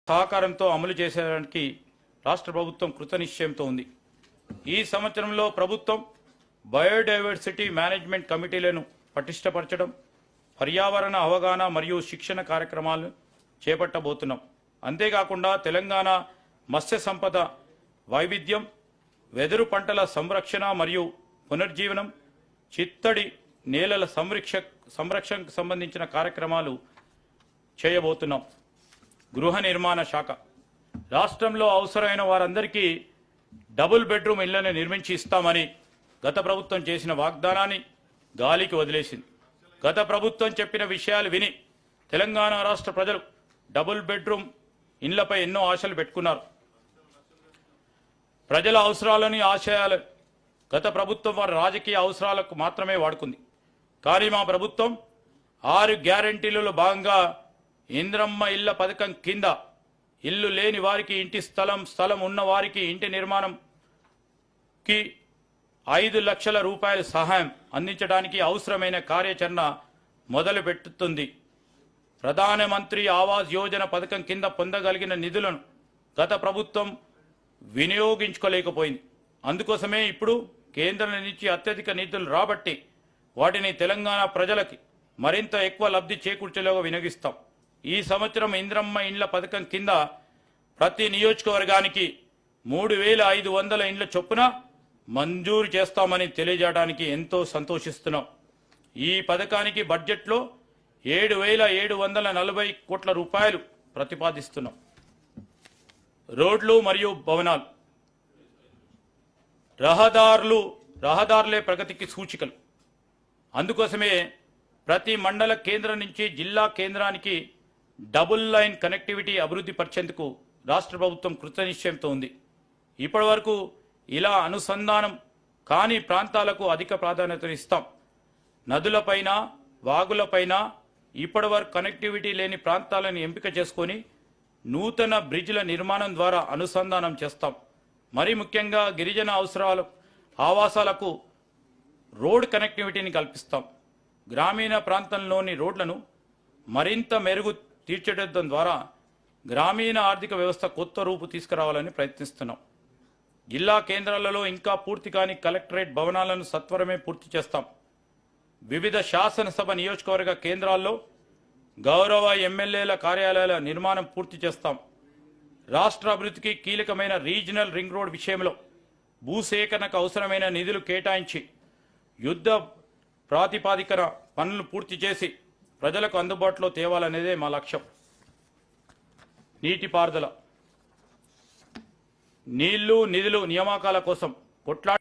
సహకారంతో అమలు చేసేయడానికి రాష్ట్ర ప్రభుత్వం కృతనిశ్చయంతో ఉంది. ఈ సంవత్సరంలో ప్రభుత్వం బయోడైవర్సిటీ మేనేజ్మెంట్ కమిటీలను పటిష్టపరచడం, పర్యావరణ అవగాహన మరియు శిక్షణ కార్యక్రమాలను చేపట్టబోతున్నాం. అంతేకాకుండా తెలంగాణ మత్స్య సంపద వైవిధ్యం, వెదురు పంటల సంరక్షణ మరియు పునర్జీవనం, చిత్తడి నేలల సంరక్షణకు సంబంధించిన కార్యక్రమాలు చేయబోతున్నాం. గృహ నిర్మాణ శాఖ రాష్ట్రంలో అవసరమైన వారందరికీ డబుల్ బెడ్రూమ్ ఇళ్లను నిర్మించి ఇస్తామని గత ప్రభుత్వం చేసిన వాగ్దానాన్ని గాలికి వదిలేసింది. గత ప్రభుత్వం చెప్పిన విషయాలు విని తెలంగాణ రాష్ట్ర ప్రజలు డబుల్ బెడ్రూమ్ ఇళ్లపై ఎన్నో ఆశలు పెట్టుకున్నారు. ప్రజల అవసరాలని ఆశయాలు గత ప్రభుత్వం వారి రాజకీయ అవసరాలకు మాత్రమే వాడుకుంది. కానీ మా ప్రభుత్వం 6 గ్యారంటీలలో భాగంగా ఇంద్రమ్మ ఇళ్ల పథకం కింద ఇల్లు లేని వారికి ఇంటి స్థలం ఉన్న వారికి ఇంటి నిర్మాణంకి 5 లక్షల రూపాయల సహాయం అందించడానికి అవసరమైన కార్యాచరణ మొదలు పెట్టుతుంది. ప్రధానమంత్రి ఆవాస్ యోజన పథకం కింద పొందగలిగిన నిధులను గత ప్రభుత్వం వినియోగించుకోలేకపోయింది. అందుకోసమే ఇప్పుడు కేంద్రం నుంచి అత్యధిక నిధులు రాబట్టి వాటిని తెలంగాణ ప్రజలకి మరింత ఎక్కువ లబ్ధి చేకూర్చేలాగా వినియోగిస్తాం. ఈ సంవత్సరం ఇంద్రమ్మ ఇండ్ల పథకం కింద ప్రతి నియోజకవర్గానికి 3500 ఇండ్ల చొప్పున మంజూరు చేస్తామని తెలియజేయడానికి ఎంతో సంతోషిస్తున్నాం. ఈ పథకానికి బడ్జెట్లో 7,740 కోట్ల రూపాయలు ప్రతిపాదిస్తున్నాం. రోడ్లు మరియు భవనాలు, రహదారులే ప్రగతికి సూచికలు. అందుకోసమే ప్రతి మండల కేంద్రం నుంచి జిల్లా కేంద్రానికి డబుల్ లైన్ కనెక్టివిటీ అభివృద్ధి పరిచేందుకు రాష్ట్ర ప్రభుత్వం కృతనిశ్చయంతో ఉంది. ఇప్పటివరకు ఇలా అనుసంధానం కాని ప్రాంతాలకు అధిక ప్రాధాన్యత ఇస్తాం. నదులపైన, వాగులపైన ఇప్పటివరకు కనెక్టివిటీ లేని ప్రాంతాలను ఎంపిక చేసుకొని నూతన బ్రిడ్జ్ల నిర్మాణం ద్వారా అనుసంధానం చేస్తాం. మరి ముఖ్యంగా గిరిజన ఆవాసాలకు రోడ్ కనెక్టివిటీని కల్పిస్తాం. గ్రామీణ ప్రాంతంలోని రోడ్లను మరింత మెరుగు తీర్చిదిద్దడం ద్వారా గ్రామీణ ఆర్థిక వ్యవస్థ కొత్త రూపు తీసుకురావాలని ప్రయత్నిస్తున్నాం. జిల్లా కేంద్రాలలో ఇంకా పూర్తి కాని కలెక్టరేట్ భవనాలను సత్వరమే పూర్తి చేస్తాం. వివిధ శాసనసభ నియోజకవర్గ కేంద్రాల్లో గౌరవ ఎమ్మెల్యేల కార్యాలయాల నిర్మాణం పూర్తి చేస్తాం. రాష్ట్ర అభివృద్ధికి కీలకమైన రీజనల్ రింగ్ రోడ్ విషయంలో భూసేకరణకు అవసరమైన నిధులు కేటాయించి యుద్ధ ప్రాతిపాదికన పనులు పూర్తి చేసి ప్రజలకు అందుబాటులో తేవాలనేదే మా లక్ష్యం. నీటిపారుదల, నీళ్లు నిధులు నియామకాల కోసం కొట్లాడి